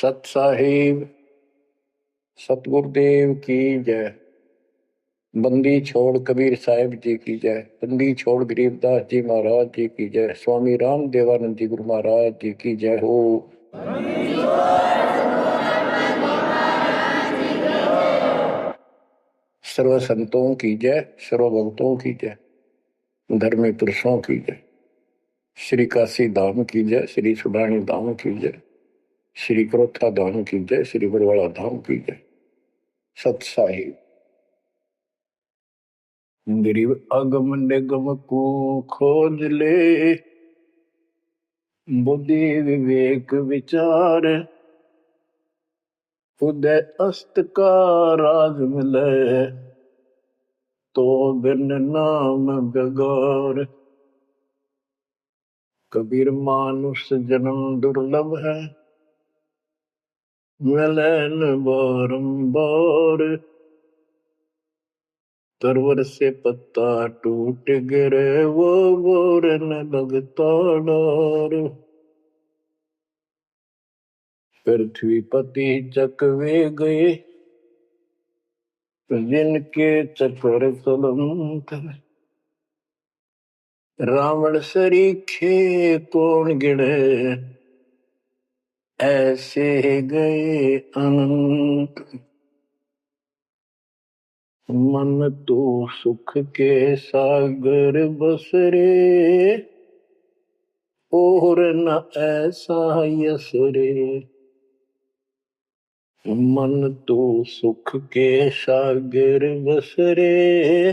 सत साहिब सतगुरुदेव की जय। बंदी छोड़ कबीर साहिब जी की जय। बंदी छोड़ गरीबदास जी महाराज जी की जय। स्वामी राम देवानंद जी गुरु महाराज जी की जय हो। सर्व संतों की जय, सर्व भक्तों की जय, धर्मी पुरुषों की जय। श्री काशी धाम की जय, श्री सुडानी धाम की जय, श्री क्रोथा धाम की जय, श्री बरवाड़ा धाम की जय। सत साहिब गरीब अगम निगम को खोज ले, बुद्धि विवेक विचार, उदय अस्त का राज मिले, तो बिन नाम बेगार। कबीर मानुष जन्म दुर्लभ है, मिले न बारंबार। तरवर से पत्ता टूट गिरे, वो बोर न लगता डार। पृथ्वी पति चकवे गए, जिनके चक्र चलंत। रावण सरीखे कौन गिने, ऐसे गए अनंत। मन तो सुख के सागर बसरे, और न ऐसा यस रे। मन तो सुख के सागर बसरे,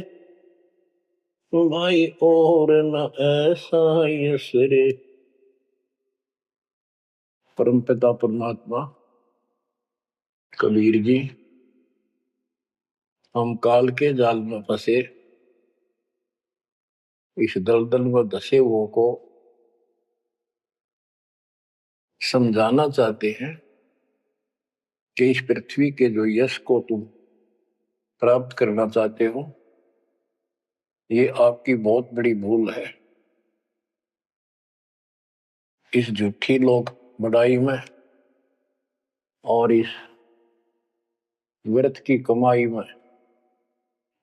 भाई और न ऐसा यस रे। परमपिता परमात्मा कबीर जी, हम काल के जाल में फंसे इस दलदल में धसे हुओं को समझाना चाहते हैं कि इस पृथ्वी के जो यश को तुम प्राप्त करना चाहते हो, ये आपकी बहुत बड़ी भूल है। इस झूठी लोक बड़ाई में और इस व्यर्थ की कमाई में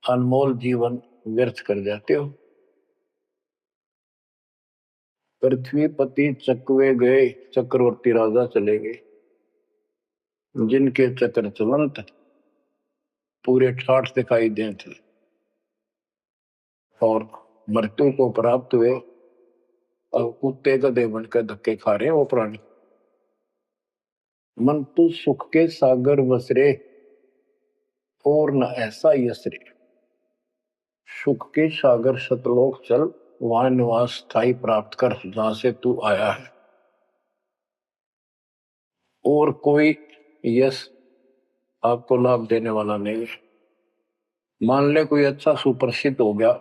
अनमोल जीवन व्यर्थ कर जाते हो। पृथ्वी पति चकवे गए, चक्रवर्ती राजा चले गए, जिनके चक्र चलंत पूरे ठाठ दिखाई दे थे और मृत्यु को प्राप्त हुए और कुत्ते गधे बनकर धक्के खा रहे हैं वो प्राणी। मन तो सुख के सागर बसरे, और न ऐसा यसरे। सुख के सागर सतलोक चल, वहां निवास स्थायी प्राप्त कर जहां से तू आया है। और कोई यश आपको लाभ देने वाला नहीं है। मान ले कोई अच्छा सुप्रसिद्ध हो गया,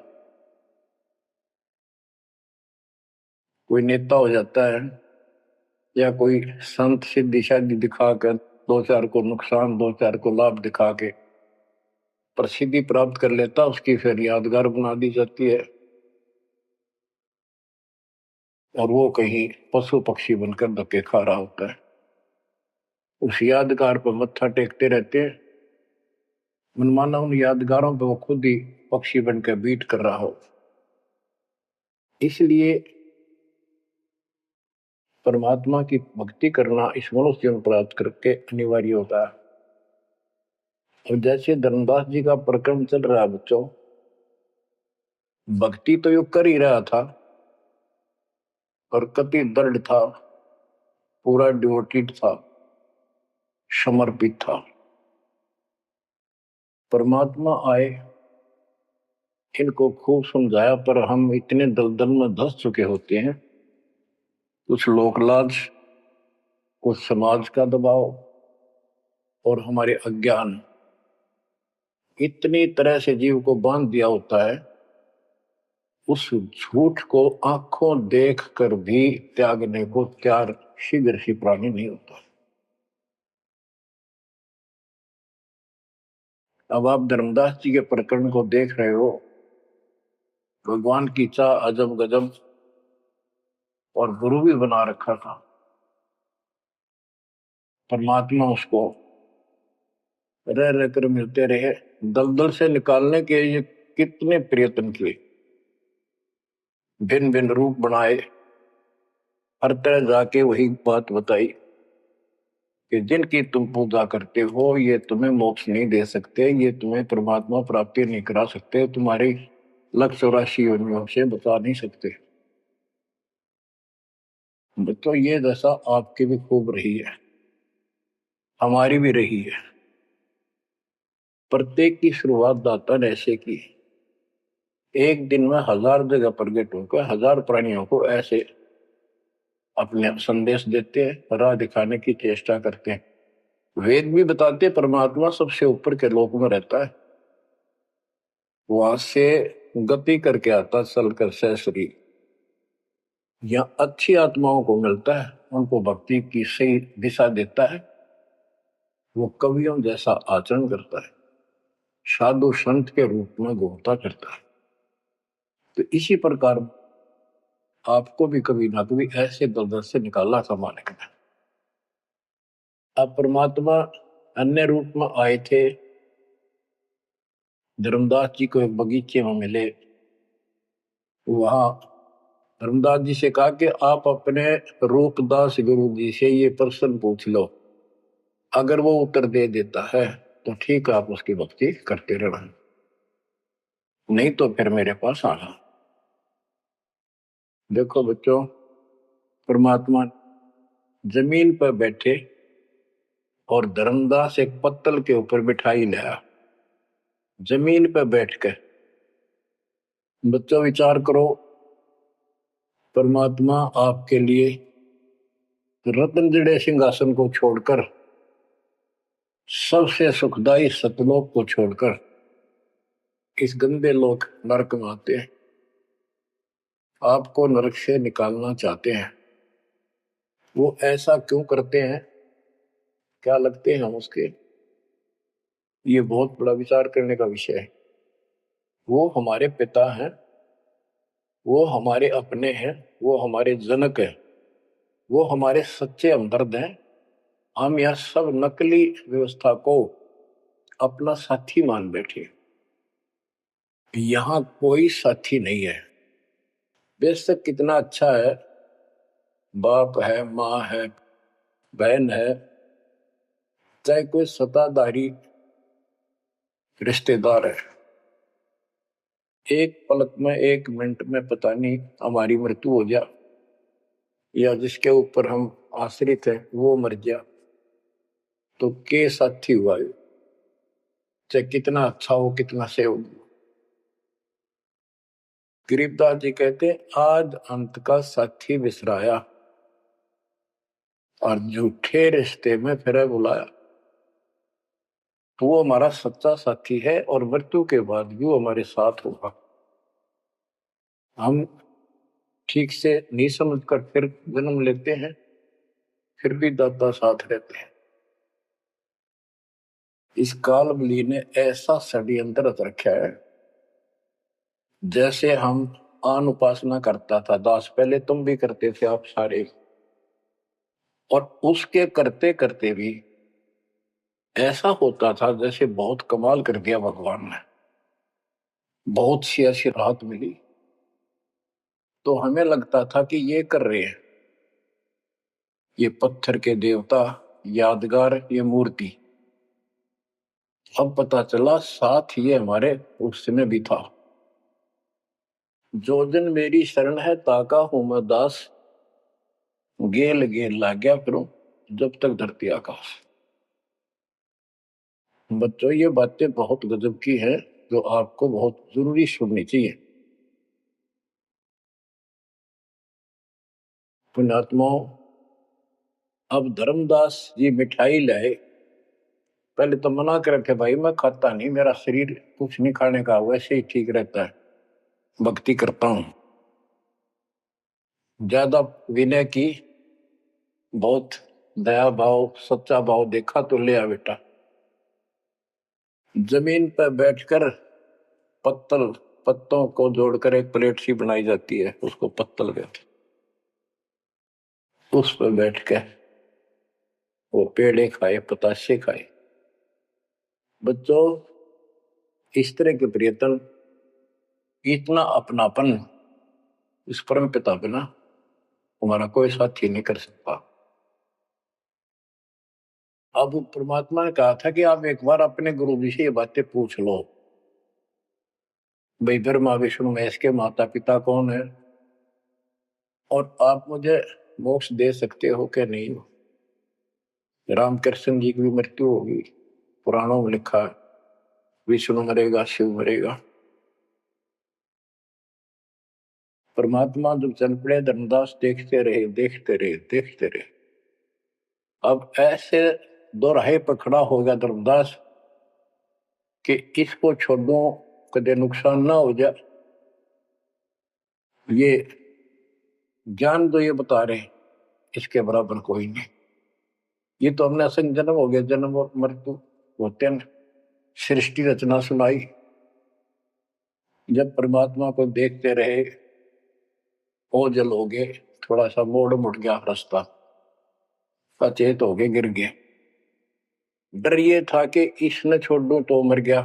कोई नेता हो जाता है, या कोई संत सिद्धि शादी दिखाकर दो चार को नुकसान दो चार को लाभ दिखा के प्रसिद्धि प्राप्त कर लेता, उसकी फिर यादगार बना दी जाती है और वो कहीं पशु पक्षी बनकर धक्के खा रहा होता है। उस यादगार पर मत्था टेकते रहते हैं, मनमाना उन यादगारों पर वो खुद ही पक्षी बनकर बीट कर रहा हो। इसलिए परमात्मा की भक्ति करना इस मनुष्य जीवन प्राप्त करके अनिवार्य होता है। और जैसे धर्मदास जी का प्रकरण चल रहा है बच्चों, भक्ति तो यो कर ही रहा था और कति दृढ़ था, पूरा डिवोटेड था, समर्पित था। परमात्मा आए, इनको खूब समझाया, पर हम इतने दलदल में धंस चुके होते हैं, कुछ लोकलाज, कुछ समाज का दबाव और हमारे अज्ञान इतनी तरह से जीव को बांध दिया होता है, उस झूठ को आंखों देख कर भी त्यागने को तैयार शीघ्र ही प्राणी नहीं होता। अब आप धर्मदास जी के प्रकरण को देख रहे हो, भगवान की चाह अजब गजब और गुरु भी बना रखा था। परमात्मा उसको रह रह कर मिलते रहे। दलदल से निकालने के ये कितने प्रयत्न किए, भिन्न भिन्न रूप बनाए, हर तरह जाके वही बात बताई कि जिनकी तुम पूजा करते हो ये तुम्हें मोक्ष नहीं दे सकते, ये तुम्हें परमात्मा प्राप्ति नहीं करा सकते, तुम्हारी 184 योनियों से बचा नहीं सकते। तो ये दशा आपकी भी खूब रही है, हमारी भी रही है। प्रत्येक की शुरुआत दाता ने ऐसे की, एक दिन में 1000 जगह प्रकट होकर 1000 प्राणियों को ऐसे अपने संदेश देते हैं, राह दिखाने की चेष्टा करते हैं। वेद भी बताते परमात्मा सबसे ऊपर के लोक में रहता है, वहां से गति करके आता चल कर सहसरी, या अच्छी आत्माओं को मिलता है, उनको भक्ति की सही दिशा देता है, वो कवियों जैसा आचरण करता है, साधु संत के रूप में घूमता करता है। तो इसी प्रकार आपको भी कभी ना कभी ऐसे दलदल से निकाला समाने का। अब परमात्मा अन्य रूप में आए थे, धर्मदास जी को एक बगीचे में मिले, वहां धर्मदास जी से कहा कि आप अपने रूपदास गुरु जी से ये प्रश्न पूछ लो, अगर वो उत्तर दे देता है तो ठीक है, आप उसकी भक्ति करते रहना, नहीं तो फिर मेरे पास आना। देखो बच्चों, परमात्मा जमीन पर बैठे और धर्मदास एक पत्तल के ऊपर बिठाई लाया, जमीन पर बैठकर। बच्चों विचार करो, परमात्मा आपके लिए रत्न जड़े सिंहासन को छोड़कर, सबसे सुखदाई सतलोक को छोड़कर इस गंदे लोक नरक में आते हैं, आपको नरक से निकालना चाहते हैं। वो ऐसा क्यों करते हैं, क्या लगते हैं हम उसके, ये बहुत बड़ा विचार करने का विषय है। वो हमारे पिता हैं, वो हमारे अपने हैं, वो हमारे जनक हैं, वो हमारे सच्चे हमदर्द हैं। हम यह सब नकली व्यवस्था को अपना साथी मान बैठे, यहां कोई साथी नहीं है। बेशक कितना अच्छा है, बाप है, माँ है, बहन है, चाहे कोई सत्ताधारी रिश्तेदार है, एक पलक में, एक मिनट में पता नहीं हमारी मृत्यु हो जाए, या जिसके ऊपर हम आश्रित हैं वो मर गया, तो के साथी हुआ है, चाहे कितना अच्छा हो, कितना से हो। गरीबदास जी कहते हैं, आज अंत का साथी बिसराया और झूठे रिश्ते में फिर बुलाया। तो वो हमारा सच्चा साथी है और मृत्यु के बाद भी वो हमारे साथ होगा। हम ठीक से नहीं समझकर फिर जन्म लेते हैं, फिर भी दाता साथ रहते हैं। इस काल बली ने ऐसा षड्यंत्र रच रखा है, जैसे हम आन उपासना करता था दास, पहले तुम भी करते थे आप सारे, और उसके करते करते भी ऐसा होता था जैसे बहुत कमाल कर दिया भगवान ने, बहुत सी ऐसी राहत मिली, तो हमें लगता था कि ये कर रहे हैं, ये पत्थर के देवता, यादगार, ये मूर्ति। अब पता चला साथ ये हमारे उस समय भी था। जो जन मेरी शरण है ताका हूं मैं दास, गेल गेल ला गया फिरूं जब तक धरती आकाश। बच्चों ये बातें बहुत गजब की हैं, जो आपको बहुत जरूरी सुननी चाहिए। पुण्यात्माओं, अब धर्मदास जी मिठाई लाए, पहले तो मना कर रखे, भाई मैं खाता नहीं, मेरा शरीर कुछ नहीं खाने का, वैसे ही ठीक रहता है, भक्ति करता हूं। ज्यादा विनय की, बहुत दया भाव, सच्चा भाव देखा तो ले आ बेटा। जमीन पर बैठकर पत्तल, पत्तों को जोड़कर एक प्लेट सी बनाई जाती है, उसको पत्तल कहते, उस पर बैठ के वो पेड़े खाए, पतासे खाए। बच्चों, इस तरह के प्रयत्न, इतना अपनापन इस परम पिता बिना हमारा कोई साथी नहीं कर सकता। अब परमात्मा ने कहा था कि आप एक बार अपने गुरु जी से ये बातें पूछ लो, भाई ब्रह्मा विष्णु महेश के माता पिता कौन है, और आप मुझे मोक्ष दे सकते हो कि नहीं। रामकृष्ण जी की भी मृत्यु होगी, पुराणों में लिखा है, विष्णु मरेगा, शिव मरेगा। परमात्मा जब चल पड़े, धर्मदास देखते रहे, देखते रहे, देखते रहे। अब ऐसे दोराहे पर खड़ा हो गया धर्मदास कि इसको छोड़ो, कदे नुकसान ना हो जाए। ये ज्ञान तो ये बता रहे, इसके बराबर कोई नहीं। ये तो हमने असंग जन्म हो गया, जन्म और मृत्यु होते हैं। सृष्टि रचना सुनाई, जब परमात्मा को देखते रहे, ओझल हो गए, थोड़ा सा मोड़ मुड़ गया रास्ता, अचेत हो गए, गिर गए। डर ये था कि इसने छोड़ दूं तो मर गया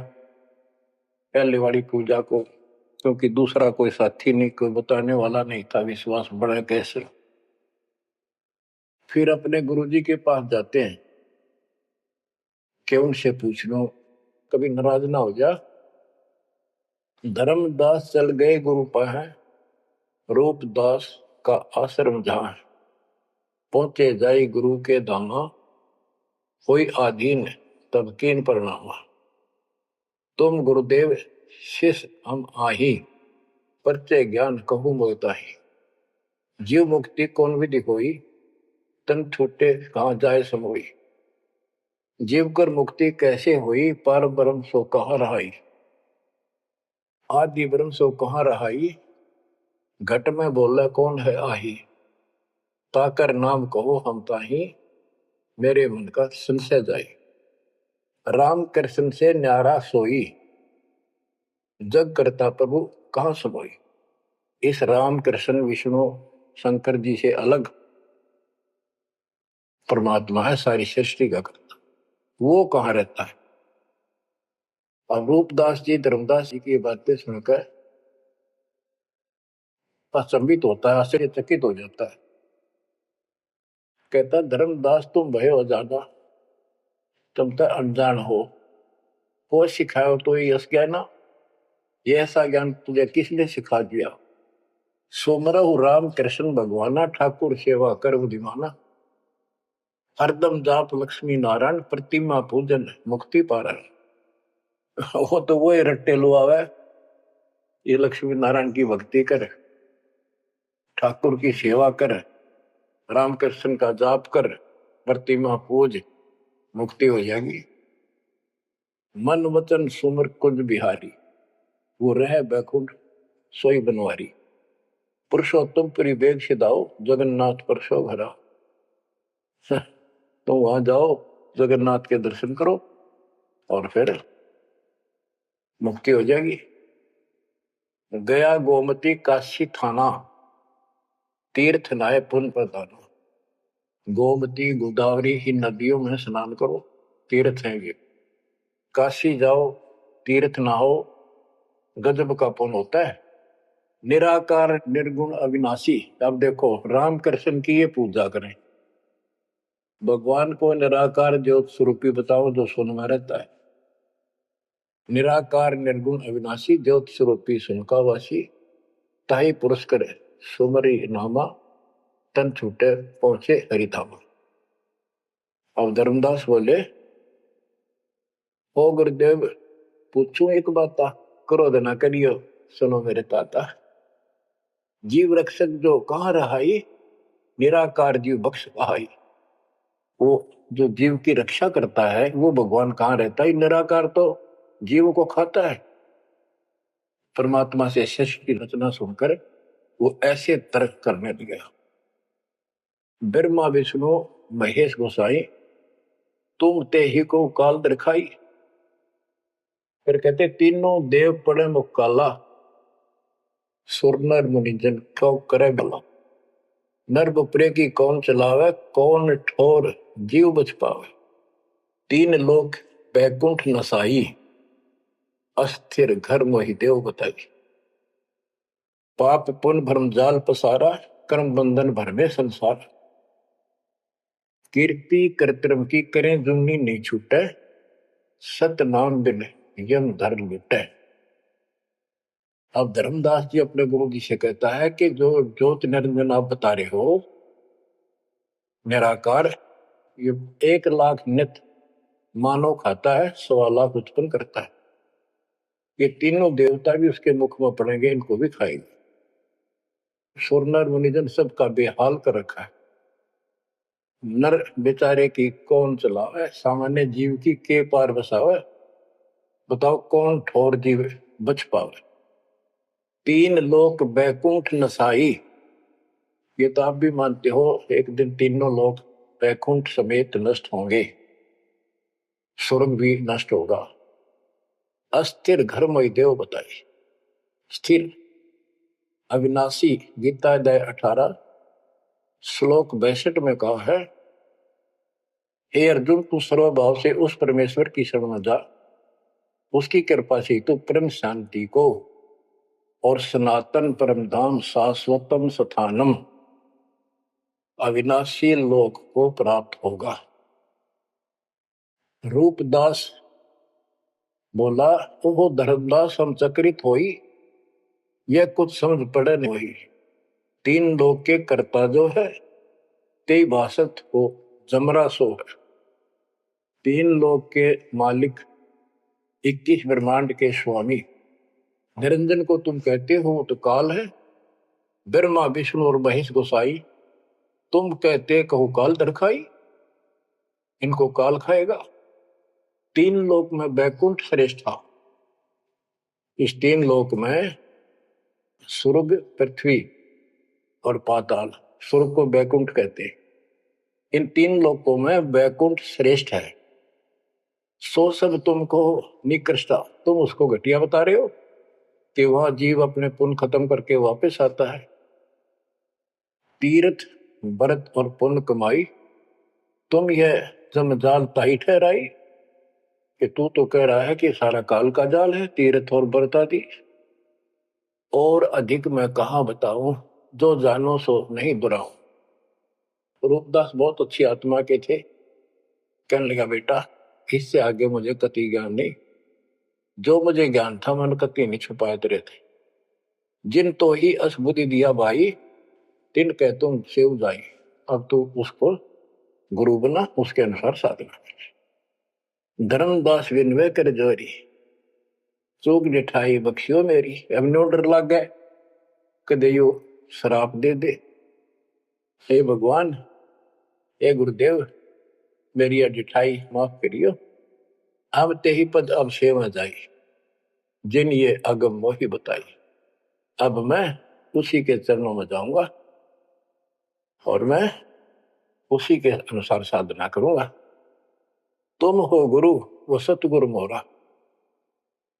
पहले वाली पूजा को, क्योंकि दूसरा कोई साथी नहीं, कोई बताने वाला नहीं था, विश्वास बढ़े कैसे। फिर अपने गुरुजी के पास जाते हैं कि उनसे पूछ लो, कभी नाराज ना हो जा। धर्मदास चल गए गुरु पास, रूपदास का आश्रम जहां, पहुंचे जाई गुरु के धामा, कोई आधीन तब कीन प्रणामा। तुम गुरुदेव शिष्य हम आही, परचे ज्ञान कहूं मोताही। जीव मुक्ति कौन विधि कोई, तन छूटे कहाँ जाए समोई। जीव कर मुक्ति कैसे हुई, पार ब्रह्म सो कहाँ रहाई। आदि ब्रह्म सो कहाँ रहाई, घट में बोला कौन है आही। ताकर नाम कहो हम ताही, मेरे मन का संशय जाई। राम कृष्ण से न्यारा सोई, जग करता प्रभु कहाँ समोई। इस राम कृष्ण विष्णु शंकर जी से अलग परमात्मा है, सारी सृष्टि का करता, वो कहाँ रहता है। और रूपदास जी धर्मदास जी की बातें सुनकर अचंभित होता है, आश्चर्यचकित हो जाता है। कहता धर्मदास तुम भय हो जाना, तुम तो अनजान हो सिखाओ तो ये यश ज्ञान, ये ऐसा ज्ञान तुझे किसने सिखा दिया। सोमरहु राम कृष्ण भगवाना, ठाकुर सेवा कर बुद्धिमाना। हरदम जाप लक्ष्मी नारायण, प्रतिमा पूजन मुक्ति पारण। वो तो वो रट्टे लुआवे, ये लक्ष्मी नारायण की भक्ति कर, ठाकुर की सेवा कर, रामकृष्ण का जाप कर, प्रतिमा पूज, मुक्ति हो जाएगी। मन वचन सुमर कुंज बिहारी, वो रह बैकुंठ सोई बनवारी। पुरुषोत्तम पुरी बेग सिधाओ, जगन्नाथ परसो भरा। तो वहां जाओ, जगन्नाथ के दर्शन करो और फिर मुक्ति हो जाएगी। गया गोमती काशी थाना, तीर्थ नाय पुन प्रदाना। गोमती गोदावरी इन नदियों में स्नान करो, तीर्थ हैं ये। काशी जाओ, तीर्थ नहाओ, गजब का पुण्य होता है। निराकार निर्गुण अविनाशी, अब देखो राम कृष्ण की ये पूजा करें, भगवान को निराकार ज्योत स्वरूपी बताओ जो सुन में रहता है। निराकार निर्गुण अविनाशी, ज्योत स्वरूपी सुनकावासी, ताही पुरुष करे सुमरी नामा, तन छूटे पहुंचे हरिधामा। अब धर्मदास बोले, ओ गुरुदेव पूछू एक बात, क्रोध न करियो सुनो मेरे ताता। जीव रक्षक जो कहाँ रहाई, निराकार जीव बख्श कहाई। वो जो जीव की रक्षा करता है वो भगवान कहाँ रहता है, निराकार तो जीव को खाता है। परमात्मा से सृष्टि की रचना सुनकर वो ऐसे तर्क करने लगा। ब्रह्मा विष्णु महेश गोसाई, तुम ते ही को काल दिखाई। फिर कहते तीनों देव पड़े मुकाला, सुर नर मुनि जन को करे भला। नर बपरे की कौन चलावे, कौन ठोर जीव बच पावे। तीन लोक बैकुंठ नसाई, अस्थिर घर मोहि देव बताई। पाप पुण्य भरम जाल पसारा, कर्म बंधन भर में संसार। कीर्ति कृत्रिम की करें जुमनी नहीं छूटे, सत नाम बिन यम धर लुटे। अब धर्मदास जी अपने गुरु जी से कहता है कि जो ज्योत निरंजन आप बता रहे हो निराकार, ये 1,00,000 नित मानव खाता है, 1,00,000 उत्पन्न करता है। ये तीनों देवता भी उसके मुख में पड़ेंगे, इनको भी खाएंगे। सुर नर मुनिजन सबका बेहाल कर रखा है। नर बेचारे की कौन चलावे, सामान्य जीव की के पार बसावे। बताओ कौन ठोर जीव बच पावे। तीन लोक बैकुंठ नसाई, ये तो आप भी मानते हो एक दिन तीनों लोग बैकुंठ समेत नष्ट होंगे, स्वर्ग भी नष्ट होगा। अस्थिर घर मई देव बताई। स्थिर अविनाशी, गीता अध्याय 18 श्लोक 62 में कहा है, हे अर्जुन तू सर्वभाव से उस परमेश्वर की शरण में जा, उसकी कृपा से तू परम शांति को और सनातन परम धाम शाश्वतम स्थानम अविनाशी लोक को प्राप्त होगा। रूपदास बोला, वो धर्मदास हम चकित होई, यह कुछ समझ पड़े नहीं हुई। तीन लोक के कर्ता जो है ते भाषत हो जमरा सो है। तीन लोक के मालिक 21 ब्रह्मांड के स्वामी निरंजन को तुम कहते हो तो काल है। ब्रह्मा विष्णु और महेश गोसाई तुम कहते कहो काल दरखाई, इनको काल खाएगा। तीन लोक में बैकुंठ श्रेष्ठ था। इस तीन लोक में स्वर्ग पृथ्वी और पाताल, स्वर्ग को बैकुंठ कहते हैं। इन तीन लोकों में बैकुंठ श्रेष्ठ है। सो सब तुमको निकृष्टा, तुम उसको घटिया बता रहे हो कि वह जीव अपने पुण्य खत्म करके वापस आता है। तीर्थ व्रत और पुण्य कमाई तुम यह जमजाल ताई ठहराई कि तू तो कह रहा है कि सारा काल का जाल है तीर्थ और व्रत आदि। और अधिक मैं कहा बताऊं, जो जानो सो नहीं बुराऊं। रूपदास बहुत अच्छी आत्मा के थे। कहने लगा बेटा इससे आगे मुझे कति ज्ञान नहीं, जो मुझे ज्ञान था मन कति नहीं छुपाए तेरे थे। जिन तो ही असबुद्धि दिया भाई, तिन कह तुम सेव जाई। अब तू उसको गुरु बना, उसके अनुसार साधना। धर्मदास विनवे कर जोरी, चूक निठाई बख्शियो मेरी। अब नो डर लग गए कदे यो शराप दे दे। हे भगवान, हे गुरुदेव, मेरी अडिठाई माफ करियो। अब ते ही पद अब सेवा जाई, जिन ये अगम मोही बताई। अब मैं उसी के चरणों में जाऊंगा और मैं उसी के अनुसार साधना करूंगा। तुम हो गुरु वो सतगुरु मोरा,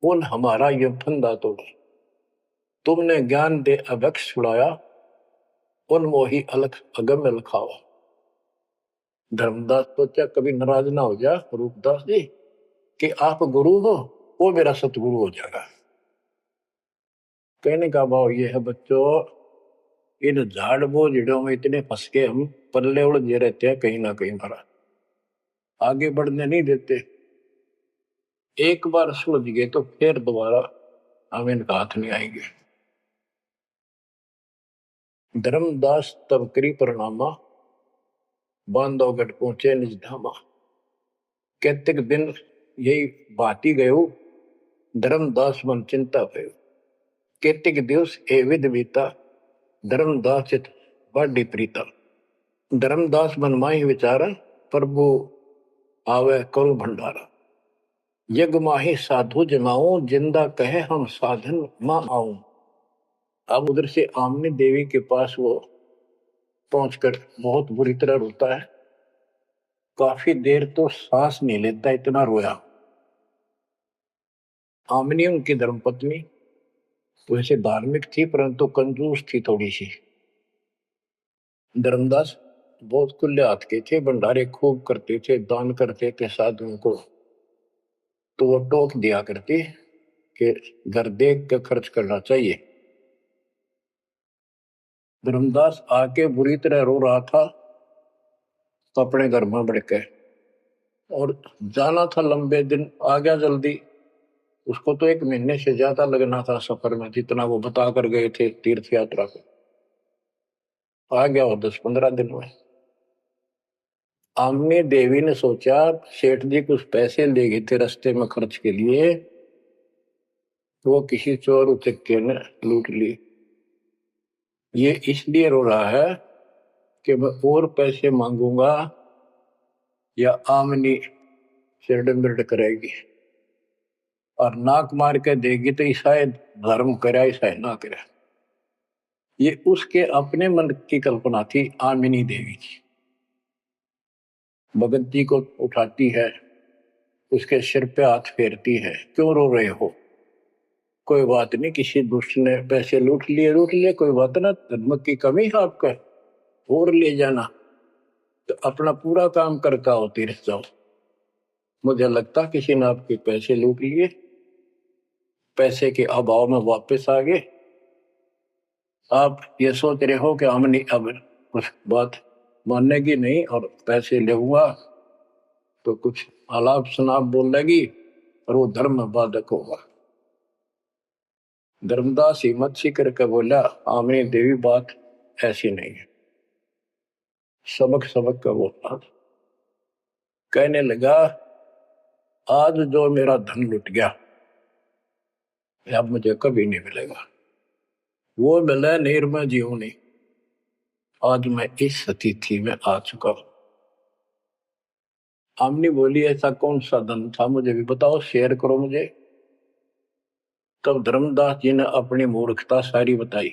उन हमारा ये फंदा तोड़ा। तुमने ज्ञान दे अभक्ष छुड़ाया, उन मोही अलख अगम में लखाओ। धर्मदास सोचा कभी नाराज ना हो जा रूपदास जी कि आप गुरु हो, वो मेरा सतगुरु हो जाएगा। कहने का भाव ये है बच्चों, इन झाड़ बोझड़ों में इतने फंस के हम पल्ले उलझे रहते हैं, कहीं ना कहीं हमारा आगे बढ़ने नहीं देते। एक बार सुलझ गए तो फिर दोबारा हम इनका हाथ नहीं आएंगे। धर्मदास तब करी परिणामा, बांधवगढ़ पहुंचे निज धामा। कहते दिन यही बाती गयो, धर्मदास मन चिंता भयो। कहते दिवस ए विध बीता, धर्मदास चित बाडी प्रीता। धर्मदास मन माही विचारा, प्रभु आवे करो भंडारा। यज्ञ माही साधु जमाऊं, जिंदा कहे हम साधन मां आऊं। अब उधर से आमने देवी के पास वो पहुंचकर बहुत बुरी तरह रोता है। काफी देर तो सांस नहीं लेता, इतना रोया। आमनी उनकी धर्मपत्नी वैसे धार्मिक थी परंतु कंजूस थी थोड़ी सी। धर्मदास बहुत खुले हाथ के थे, भंडारे खूब करते थे, दान करते थे साधुओं को। तो वो टोक दिया करती कि घर देख के खर्च करना चाहिए। धर्मदास आके बुरी तरह रो रहा था तो अपने घर में बढ़ के, और जाना था लंबे दिन, आ गया जल्दी। उसको तो 1 महीने से ज्यादा लगना था सफर में, जितना वो बता कर गए थे तीर्थ यात्रा को। आ गया वो 10-15 दिन में। आमने देवी ने सोचा सेठ जी कुछ पैसे ले गए थे रास्ते में खर्च के लिए, तो वो किसी चोर उचक्के ने लूट ली। ये इसलिए रो रहा है कि मैं और पैसे मांगूंगा या आमनी सिरडम्बिरड करेगी, और नाक मार के देगी तो शायद धर्म करे शायद ना करे। ये उसके अपने मन की कल्पना थी आमिनी देवी की। भगत जी को उठाती है, उसके सिर पे हाथ फेरती है, क्यों रो रहे हो? कोई बात नहीं, किसी दुष्ट ने पैसे लूट लिए, कोई बात ना, धर्म की कमी है आपका, और ले जाना, तो अपना पूरा काम करके आओ, तीर्थ जाओ। मुझे लगता किसी ने आपके पैसे लूट लिए, पैसे के अभाव में वापस आ गए। आप ये सोच रहे हो कि हमने अब कुछ बात मानने की नहीं और पैसे ले हुआ तो कुछ आलाप शनाप बोल लेगी और वो धर्म में बाधक होगा। धर्मदास हिम्मत सी करके बोला, आमनी देवी बात ऐसी नहीं है। सबक सबक का बोला, कहने लगा आज जो मेरा धन लुट गया अब मुझे कभी नहीं मिलेगा। वो मिला नीर में जीव नहीं। आज मैं इस स्थिति में आ चुका हूं। आमनी बोली ऐसा कौन सा धन था, मुझे भी बताओ, शेयर करो मुझे। तब धर्मदास जी ने अपनी मूर्खता सारी बताई,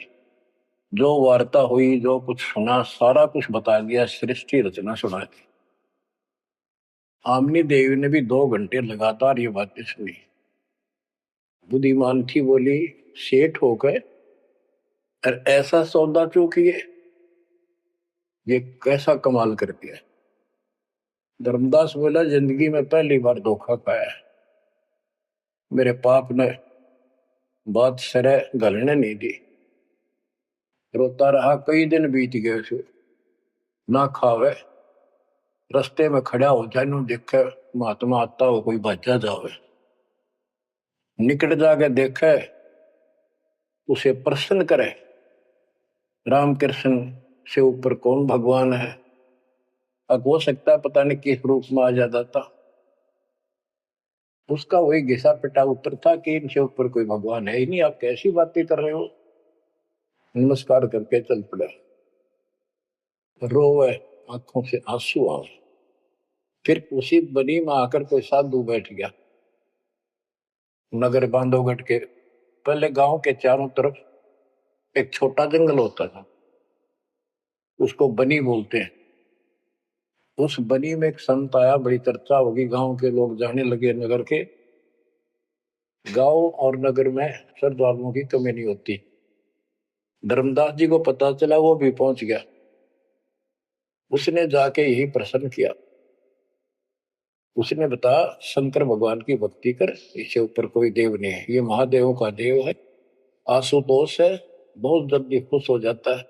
जो वार्ता हुई, जो कुछ सुना, सारा कुछ बता दिया, सृष्टि रचना सुना दी। आमनी देवी ने भी 2 घंटे लगातार ये बातें सुनी। बुद्धिमान थी, बोली सेठ हो गए और ऐसा सौदा चूकिए, ये कैसा कमाल कर दिया। धर्मदास बोला जिंदगी में पहली बार धोखा खाया है। मेरे पाप ने बात सरे गलने नहीं दी। रोता रहा, कई दिन बीत गए उसे, ना खावे, रस्ते में खड़ा हो जाए, नु देखे महात्मा आता हो, कोई भाजा जावे, निकट जाके देखे, उसे प्रसन्न करे, राम कृष्ण से ऊपर कौन भगवान है। अब हो सकता है पता नहीं किस रूप में आ जाता था। उसका वही घिसा पिटा उत्तर था कि इनसे ऊपर कोई भगवान है ही नहीं, आप कैसी बातें कर रहे हो। नमस्कार करके चल पड़ा। रोवे, आंखों से आंसू आए। फिर उसी बनी में आकर कोई साधु बैठ गया। नगर बांधवगढ़ के पहले गांव के चारों तरफ एक छोटा जंगल होता था, उसको बनी बोलते हैं। उस बनी में एक संत आया, बड़ी चर्चा होगी, गांव के लोग जाने लगे नगर के। गांव और नगर में श्रद्धालुओं की कमी नहीं होती। धर्मदास जी को पता चला, वो भी पहुंच गया। उसने जाके यही प्रश्न किया। उसने बताया शंकर भगवान की भक्ति कर, इससे ऊपर कोई देव नहीं है, ये महादेवों का देव है, आशुतोष है, बहुत जल्दी खुश हो जाता है,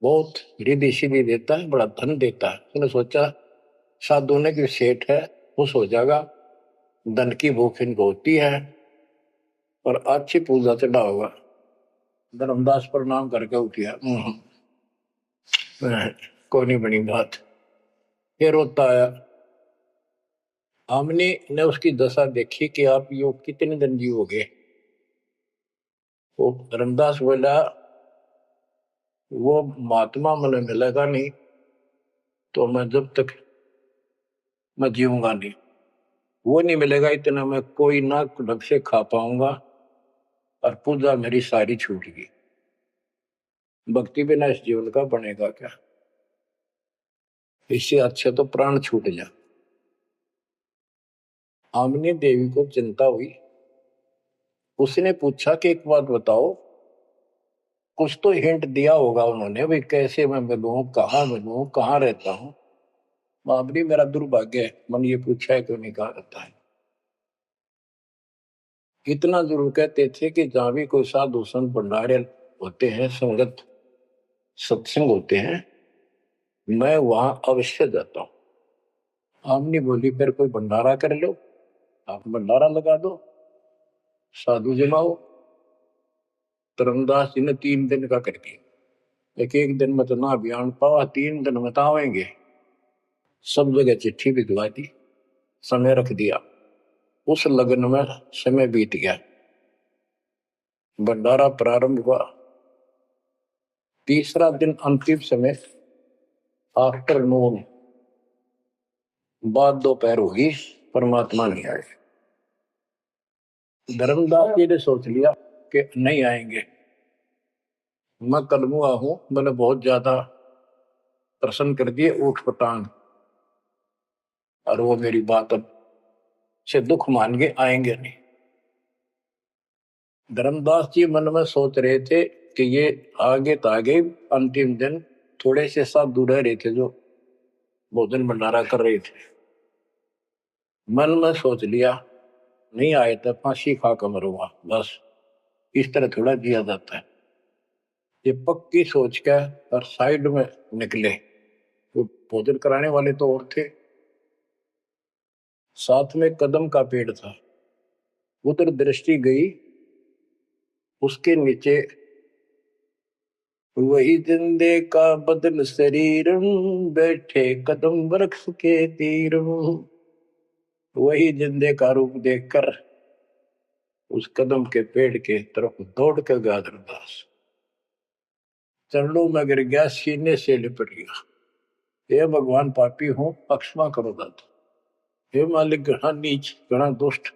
बहुत रिद्धि सिद्धि देता है, बड़ा धन देता है। उसने सोचा साधु ने कि सेठ है, खुश हो जाएगा, धन की भूख इनको होती है और अच्छी पूजा चढ़ा होगा। धर्मदास प्रणाम करके उठ गया। कोई नहीं बनी बात। फिर रोता आया। हमने ने उसकी दशा देखी कि आप योग कितने दिन जीवोगे। वो धर्मदास बोला वो महात्मा मुझे मिलेगा नहीं तो मैं जब तक मैं जीऊंगा नहीं, वो नहीं मिलेगा इतना मैं कोई ना ढंग से खा पाऊंगा और पूजा मेरी सारी छूट गई। भक्ति बिना इस जीवन का बनेगा क्या, इससे अच्छे तो प्राण छूट जा। आमनी देवी को चिंता हुई। उसने पूछा कि एक बात बताओ, कुछ तो हिंट दिया होगा उन्होंने, भाई कैसे मैं मिलूं, कहाँ रहता हूँ। बाबरी मेरा दुर्भाग्य है, मन ये पूछा है क्यों नहीं कहा रहता है। इतना जरूर कहते थे कि जहां भी कोई साधु संत भंडारे होते हैं, संगत सत्संग होते हैं, मैं वहां अवश्य जाता हूँ। आमनी बोली फिर कोई भंडारा कर लो, आप भंडारा लगा दो, साधु जमाओ। धर्मदास जी ने 3 दिन का कर दिया। एक दिन में तो ना बयान पावा, 3 दिन में तो आवेंगे। सब जगह चिट्ठी भिजवा दी, समय रख दिया। उस लगन में समय बीत गया, भंडारा प्रारंभ हुआ। तीसरा दिन अंतिम समय, आफ्टरनून, बाद दोपहर होगी, परमात्मा नहीं आए। धर्मदास जी ने सोच लिया कि नहीं आएंगे। मैं कलमुआ हूं, मैंने बहुत ज्यादा प्रसन्न कर दिए ऊट पटांग, और वो मेरी बात अब से दुख मान के आएंगे नहीं। धर्मदास जी मन में सोच रहे थे कि ये आगे तो आगे अंतिम दिन थोड़े से साधु रह रहे थे जो भोजन भंडारा कर रहे थे। मन में सोच लिया नहीं आए तो फांसी खा कर मरूंगा, बस इस तरह थोड़ा जिया जाता है। ये पक्की सोच के और साइड में निकले। वो भोजन कराने वाले तो और थे, साथ में कदम का पेड़ था। उधर दृष्टि गई, उसके नीचे वही जिंदे का बदल शरीर, बैठे कदम वृक्ष के तीर। वही जिंदे का रूप देखकर उस कदम के पेड़ के तरफ दौड़ कर गया धर्मदास। चरणों में गिर गया, सीने से लिपट गया। हे भगवान, पापी हूं, क्षमा करो दाता। हे मालिक, घना नीच, घना दुष्ट,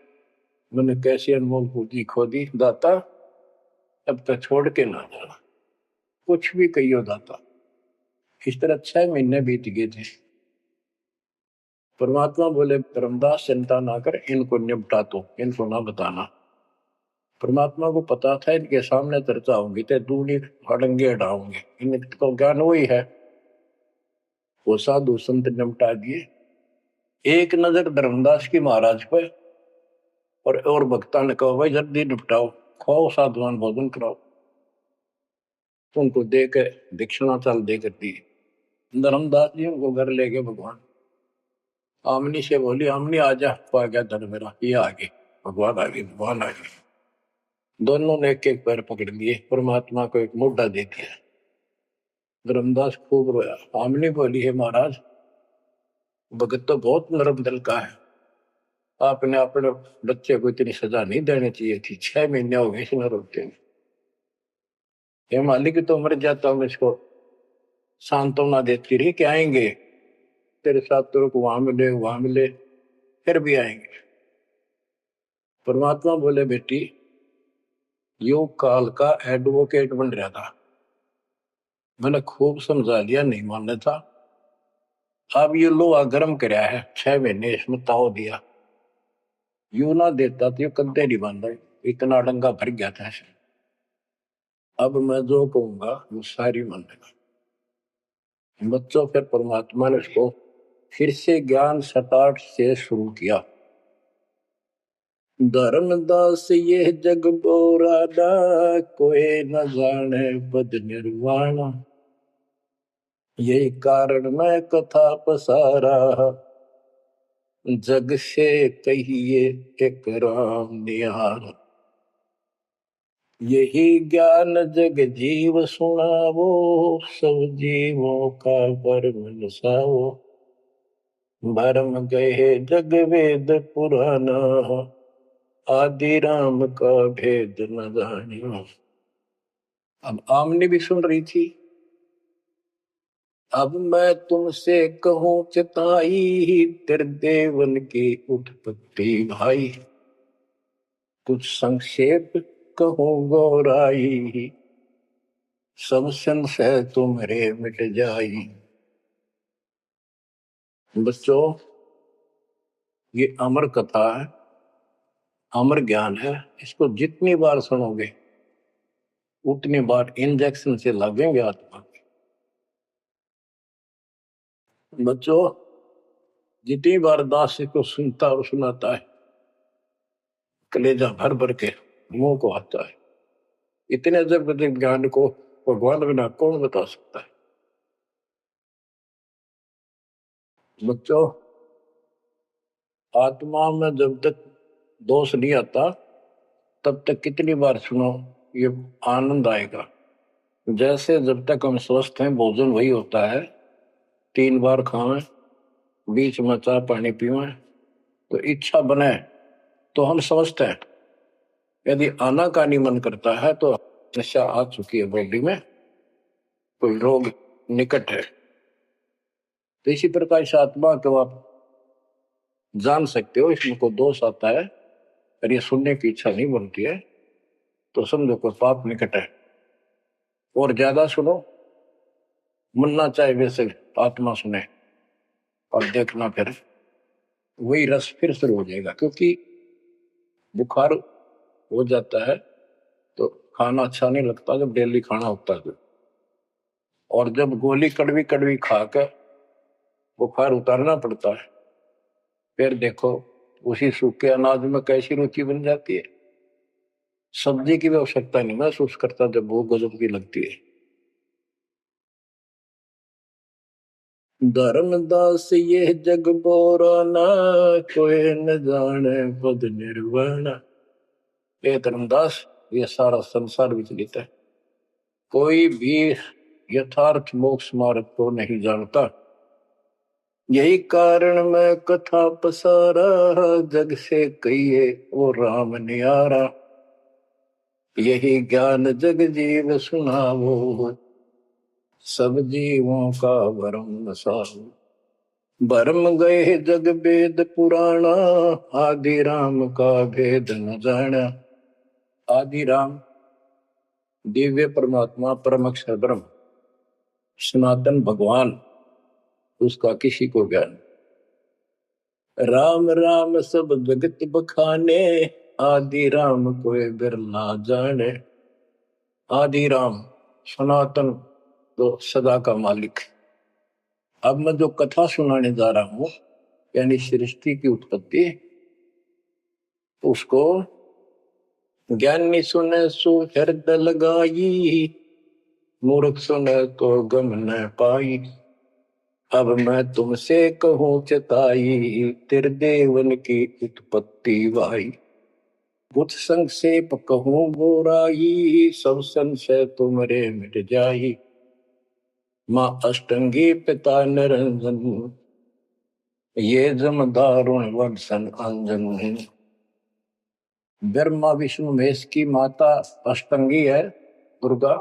मैंने कैसी अनमोल पूंजी खो दी दाता, अब तक छोड़ के ना जाना। कुछ भी कहियो दाता। इस तरह 6 महीने बीत गए थे। परमात्मा बोले धर्मदास चिंता ना कर, इनको निपटा तो, इनको ना बताना। परमात्मा को पता था इनके सामने चर्चा होंगी तो दूनी हड़ंगे हटाओगे, इनको ज्ञान वही है। वो साधु संत निपटा दिए। एक नजर धर्मदास की महाराज पे, और भक्ता ने कहा भाई जल्दी निपटाओ, खाओ साधुवान भोजन कराओ। तुमको दे के दक्षिणा चाल दे कर दी। धर्मदास जी उनको घर ले गए भगवान। आमनी से बोली, आमनी आजा, पा गया धन मेरा, ये आगे भगवान आगे, भगवान आगे। दोनों ने एक एक पैर पकड़ लिए, परमात्मा को एक मोटा दे दिया। धर्मदास खूब रोया। आमनी बोली, है महाराज, भगत तो बहुत नरम दिल का है, आपने अपने बच्चे को इतनी सजा नहीं देनी चाहिए थी। 6 महीने हो गए इसमें रोते हैं। ये मालिक तो मर जाता हूँ, इसको सांत्वना देती रही कि आएंगे तेरे साथ, तेरे को वहां मिले वहां मिले, फिर भी आएंगे। परमात्मा बोले बेटी, योग काल का एडवोकेट बन रहा था, मैंने खूब समझा लिया, नहीं मानना था। अब ये लोहा गर्म कराया है, 6 महीने इसमें ताव दिया, यू ना देता तो ये कद्दे नहीं बन रहे, इतना डंगा भर गया था इसमें। अब मैं जो कहूंगा वो सारी मानेगा। बच्चों, फिर परमात्मा ने उसको फिर से ज्ञान सटाट से शुरू किया। धर्मदास ये जग बोराना, कोई न जाने पद निर्वाणा। यही कारण मैं कथा पसारा, जग से कहिए एक राम निहार। यही ज्ञान जग जीव सुनावो, सब जीवों का भरम नसावो। भरम गए जग वेद पुराना, आदि राम का भेद न जानियो। अब आमने भी सुन रही थी। अब मैं तुमसे कहूं चिताई, त्रिदेवन की उत्पत्ति भाई। कुछ संक्षेप कहूं गौराई, सब संशय तुम्हारे मिट जाई। बच्चों, ये अमर कथा है, अमर ज्ञान है। इसको जितनी बार सुनोगे उतनी बार इंजेक्शन से लगेंगे आत्मा। बच्चों, जितनी बार दास को सुनता और सुनाता है, कलेजा भर भर के मुंह को आता है। इतने अजब अजब ज्ञान को भगवान बिना कौन बता सकता है। बच्चों, आत्मा में जब तक दोष नहीं आता तब तक कितनी बार सुनो, ये आनंद आएगा। जैसे जब तक हम स्वस्थ हैं भोजन वही होता है, 3 बार खाएं, बीच में चाय पानी पीवें, तो इच्छा बने तो हम स्वस्थ हैं। यदि आनाकानी मन करता है तो नशा आ चुकी है बॉडी में, कोई रोग निकट है। तो इसी प्रकार इस आत्मा को आप जान सकते हो, इसमें को दोष आता है और ये सुनने की इच्छा नहीं बनती है तो समझो कोई पाप निकट है। और ज्यादा सुनो, मुन्ना चाहे वैसे आत्मा सुने और देखना, फिर वही रस फिर शुरू हो जाएगा। क्योंकि बुखार हो जाता है तो खाना अच्छा नहीं लगता जब डेली खाना होता है। और जब गोली कड़वी कड़वी खाकर बुखार उतारना पड़ता है, फिर देखो उसी सूखे अनाज में कैसी रुचि बन जाती है। सब्जी की भी आवश्यकता नहीं महसूस करता जब वो गजब की लगती है। धर्मदास ये जग बोराना, कोई न जाने पद निर्वाण। ये धर्मदास, ये सारा संसार विचलित है, कोई भी यथार्थ मोक्ष मार्ग को नहीं जानता। यही कारण मैं कथा पसारा, जग से कहिए वो राम नियारा। यही ज्ञान जग जीव सुनावो, सब जीवों का भरम सारो। भरम गए जग वेद पुराणा, आदि राम का भेद न जाना। आदि राम दिव्य परमात्मा परम अक्षर ब्रह्म सनातन भगवान, उसका किसी को ज्ञान। राम राम सब जगत बखाने, आदि राम कोई बिरला जाने। आदि राम सनातन तो सदा का मालिक। अब मैं जो कथा सुनाने जा रहा हूं, यानी सृष्टि की उत्पत्ति, उसको ज्ञानी सुने सो हृदय लगाई, मूर्ख सुने तो गम न पाई। अब मैं तुमसे कहूं चताई, त्रिदेवन की उत्पत्ति वाई। कुछ संक्षेप कहूं बोराई, सब संशय तुमरे मिट जाई। माँ अष्टंगी पिता निरंजन, ये जम दारुण वंशन अंजन। ब्रह्मा विष्णु महेश की माता अष्टंगी है दुर्गा,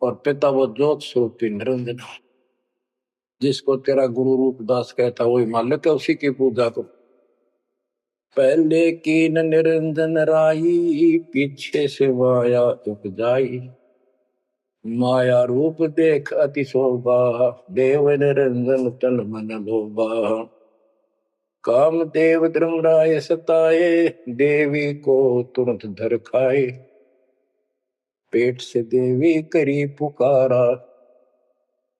और पिता वो ज्योत स्वरूपी निरंजन। जिसको तेरा गुरु रूप दास कहता वही मालिक है, उसी की पूजा को। पहले कीन निरंजन राई, पीछे से माया उपजाई। माया रूप देख अति शोभा, देव निरंजन तन मन लोभा। काम देव धर्मराय सताए, देवी को तुरंत धर खाए। पेट से देवी करी पुकारा,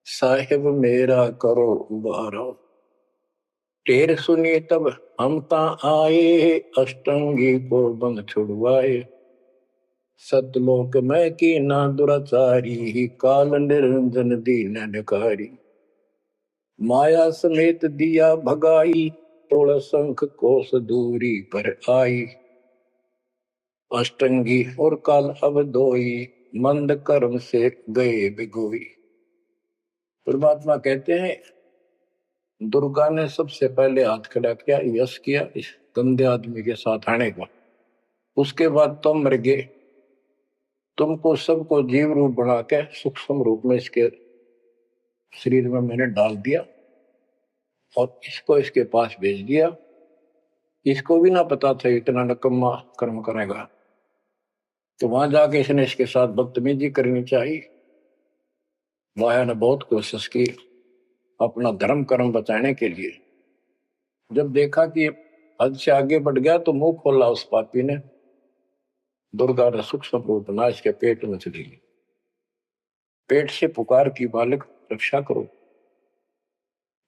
साहिब मेरा करो उबारा। टेर सुनी तब हम ता आए, अष्टंगी को बंद छुड़वाए। सतलोक में की ना दुराचारी, काल निरंजन दीन निकारी। माया समेत दिया भगाई, तोड़ शंख कोस दूरी पर आई। अष्टंगी और काल अब दोई, मंद कर्म से गए बिगोई। परमात्मा कहते हैं दुर्गा ने सबसे पहले हाथ खड़ा किया, यश किया इस गंदे आदमी के साथ आने का। उसके बाद तुम मर गए, तुमको सबको जीव रूप बना के सूक्ष्म रूप में इसके शरीर में मैंने डाल दिया और इसको इसके पास भेज दिया। इसको भी ना पता था इतना नकम्मा कर्म करेगा, तो वहां जाके इसने इसके साथ बदतमीजी करनी चाहिए। माया ने बहुत कोशिश की अपना धर्म कर्म बचाने के लिए। जब देखा कि हद से आगे बढ़ गया तो मुंह खोला उस पापी ने, दुर्गा ने सूक्ष्म रूप बना इसके पेट में चली गई। पेट से पुकार की, बालक रक्षा करो।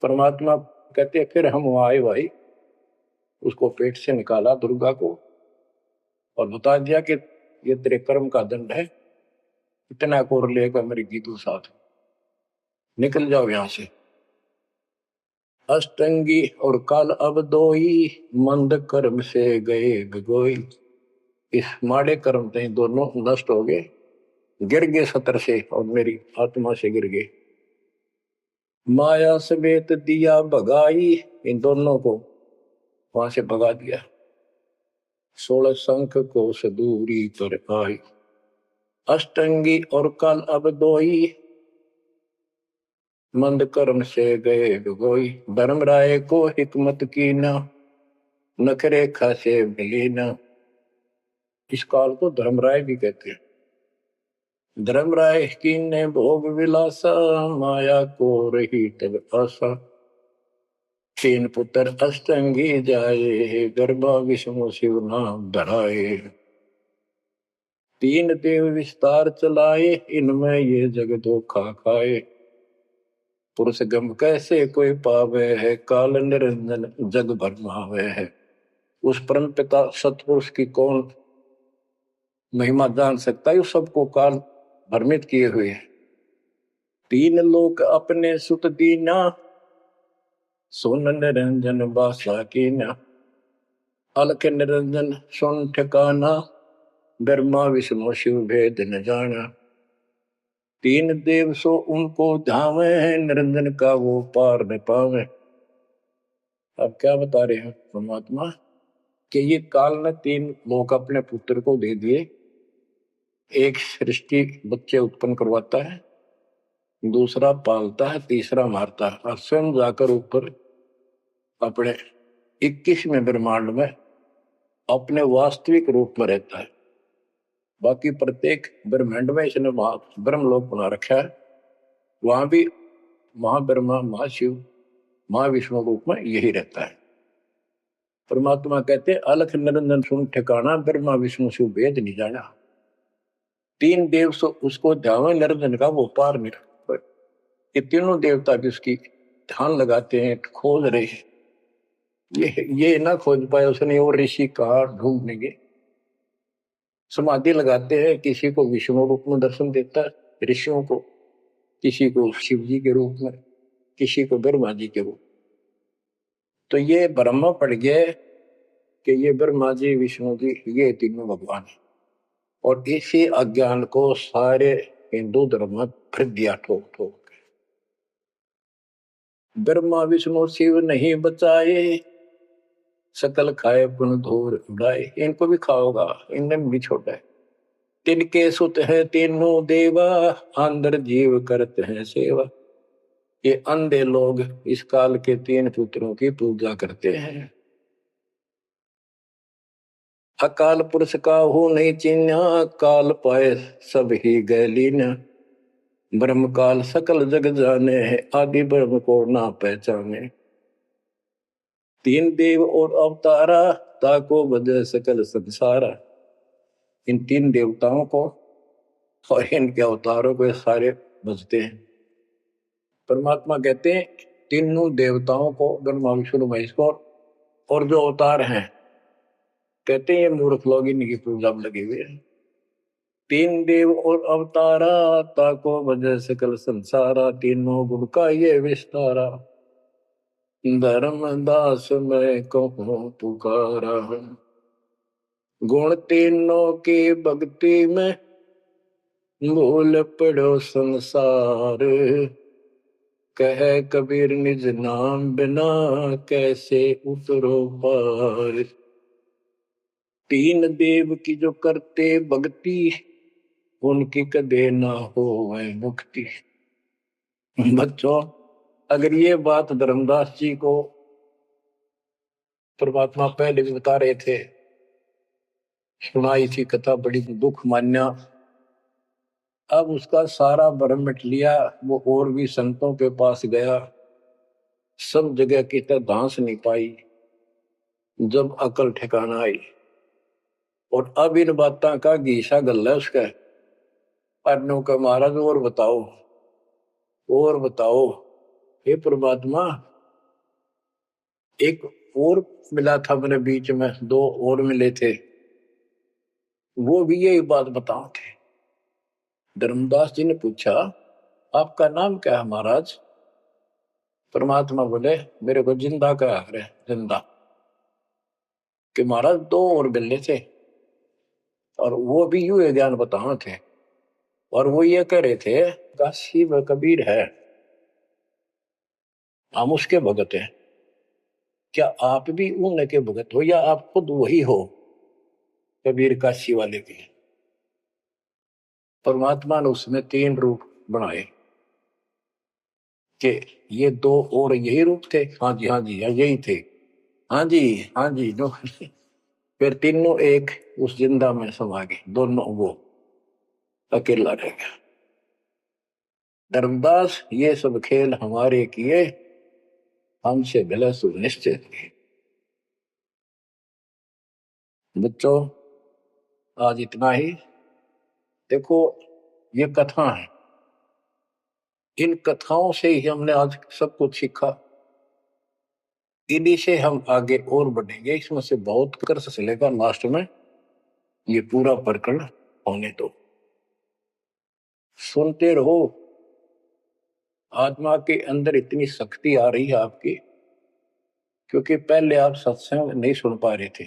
परमात्मा कहते फिर हम वहां आए भाई, उसको पेट से निकाला दुर्गा को और बता दिया कि ये तेरे कर्म का दंड है, इतना कोर लेकर मेरी गीतू साथ निकल जाओ यहां से। अष्टंगी और काल अब दोई, मंद कर्म से गए गगोई। इस माड़े कर्म से दोनों नष्ट हो गए, गिर गए सतर से और मेरी आत्मा से गिर गए। माया समेत दिया भगाई, इन दोनों को वहां से भगा दिया। 16 शंख को सदूरी पर आई, अष्टंगी और काल अब दोई, मंद कर्म से गए गगोई। धर्मराय को हिकमत की न, नखरे खासे मिली न। इस काल को धर्मराय भी कहते हैं। धर्मराय की ने भोग विलासा, माया को रही तब आशा। 3 पुत्र अष्टंगी जाए, गर्भा विष्णु शिव नाम धराए। 3 देव विस्तार चलाए, इनमें ये जग धोखा खाए। पुरुष गम कैसे कोई पावे है, काल निरंजन जग भरमावे है। उस परम पिता सतपुरुष की कौन महिमा जान सकता है, सबको काल भ्रमित किए हुए है। 3 लोक अपने सुत दीना, सोन निरंजन बासा कीना। अलख निरंजन सुन ठिकाना, ब्रह्मा विष्णु शिव भेद न जाना। 3 देव सो उनको धावे, निरंजन का वो पार न पावे। अब क्या बता रहे हैं परमात्मा कि ये काल ने 3 लोग अपने पुत्र को दे दिए। एक सृष्टि बच्चे उत्पन्न करवाता है, दूसरा पालता है, तीसरा मारता है और स्वयं जाकर ऊपर अपने 21वें ब्रह्मांड में अपने वास्तविक रूप में रहता है। बाकी प्रत्येक ब्रह्मांड में इसने ब्रह्मलोक बना रखा है, वहां भी महाब्रह्मा महाशिव महाविष्णु रूप में यही रहता है। परमात्मा कहते अलख निरंजन सुन ठिकाना, ब्रह्मा विष्णु शिव भेद नहीं जाना। 3 देव सो उसको ध्यान, निरंजन का वो पार नहीं। ये तीनों देवता भी उसकी ध्यान लगाते हैं, खोज रहे हैं। ये ना खोज पाए उसने, और ऋषि कहा ढूंढनेंगे। समाधि लगाते हैं, किसी को विष्णु रूप में दर्शन देता है ऋषियों को, किसी को शिव जी के रूप में, किसी को ब्रह्मा जी के रूप। तो ये ब्रह्मा पड़ गया कि ये ब्रह्मा जी विष्णु जी ये तीनों भगवान है। और इसी अज्ञान को सारे हिंदू धर्म में फिर दिया ठोक ठोक। ब्रह्मा विष्णु शिव नहीं बचाए, सकल खाए पुन धूर उड़ाए। इनको भी खाओगा, इनने भी छोड़ा है। तिनके सुत है तीनों देवा, अंदर जीव करते हैं सेवा। ये अंधे लोग इस काल के 3 पुत्रों की पूजा करते हैं। अकाल पुरुष का हो नहीं चिन्ह, काल पाए सब ही गैलीन। ब्रह्म काल सकल जग जाने, आदि ब्रह्म को ना पहचाने। 3 देव और अवतारा, ताको बजे सकल संसारा। इन 3 देवताओं को और इनके अवतारों को सारे बजते हैं। परमात्मा कहते हैं तीनों देवताओं को, ब्रह्मा विष्णु महेश को, और जो अवतार हैं कहते हैं ये मूर्ख लोग इनकी पूजा में लगे हुए हैं। 3 देव और अवतारा, ताको वजह सकल संसारा। तीनों गुण का ये विस्तारा, धर्मदास मैं कहूँ पुकारा। गुण तीनों की भक्ति में, भूल पड़ो संसार। कह कबीर निज नाम बिना, कैसे उतरो पार। 3 देव की जो करते भक्ति, उनकी कदे ना हो वह मुक्ति। बच्चों, अगर ये बात धर्मदास जी को परमात्मा पहले भी बता रहे थे, सुनाई थी कथा, बड़ी दुख मान्या। अब उसका सारा भ्रम मिट लिया। वो और भी संतों के पास गया, सब जगह की तरह धांस नहीं पाई। जब अकल ठिकाना आई, और अब इन बातों का घीसा गल है उसका। पढ़ने का महाराज और बताओ हे परमात्मा, एक और मिला था मेरे बीच में, दो और मिले थे, वो भी यही बात बताओ थे। धर्मदास जी ने पूछा आपका नाम क्या है महाराज? परमात्मा बोले मेरे को जिंदा कहा है, जिंदा। कि महाराज दो और मिले थे और वो भी यूं ज्ञान बताओ थे, और वो ये कह रहे थे काशी में कबीर है, हम उसके भगत हैं। क्या आप भी उनके भगत हो या आप खुद वही हो कबीर काशी वाले के? परमात्मा ने उसमें तीन रूप बनाए कि ये दो और यही रूप थे। हाँ जी हाँ जी यही थे। हाँ जी हाँ जी नो। फिर तीनों एक उस जिंदा में समा गए, दोनों वो अकेला रह गया। धर्मदास ये सब खेल हमारे किए, हमसे भला सुनिश्चित किए। बच्चों आज इतना ही। देखो ये कथा है, इन कथाओं से ही हमने आज सब कुछ सीखा, इन्हीं से हम आगे और बढ़ेंगे। इसमें से बहुत कर चलेगा, लास्ट में ये पूरा प्रकरण होने दो, सुनते रहो। आत्मा के अंदर इतनी शक्ति आ रही है आपकी, क्योंकि पहले आप सत्संग नहीं सुन पा रहे थे।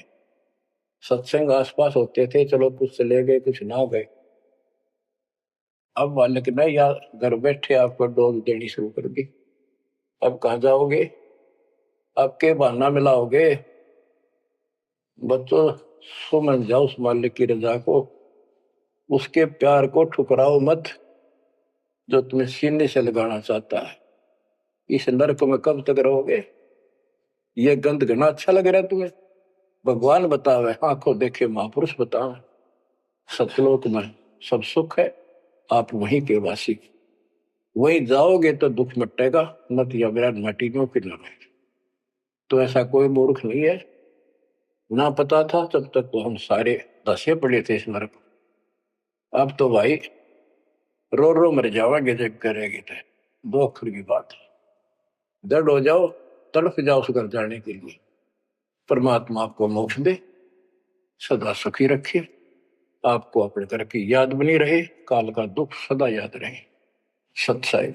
सत्संग आसपास होते थे, चलो कुछ चले गए कुछ ना गए। अब मालिक ने या घर बैठे आपको डोज देनी शुरू कर दी। अब कहाँ जाओगे? आपके बहाना मिलाओगे? बच्चों समझ जाओ उस मालिक की रजा को, उसके प्यार को ठुकराओ मत जो तुम्हें सीने से लगाना चाहता है। इस नरक में कब तक रहोगे? ये गंध घना अच्छा लग रहा है तुम्हें? भगवान बतावे, आंखों देखे महापुरुष बतावे, सतलोक में सब सुख है, आप वहीं के वासी। वहीं जाओगे तो दुख मिटेगा, मत या विराट मटीनों की न रहे। तो ऐसा कोई मूर्ख नहीं है, ना पता था तब तक तो हम सारे दसे पड़े थे इस नरक। अब तो भाई रो रो मर जाओगे जब करेगी तो। दो अक्षर की बात, दर्द हो जाओ, तड़फ जाओ उस घर जाने के लिए। परमात्मा आपको मोक्ष दे, सदा सुखी रखे, आपको अपने घर की याद बनी रहे, काल का दुख सदा याद रहे। सत्साई।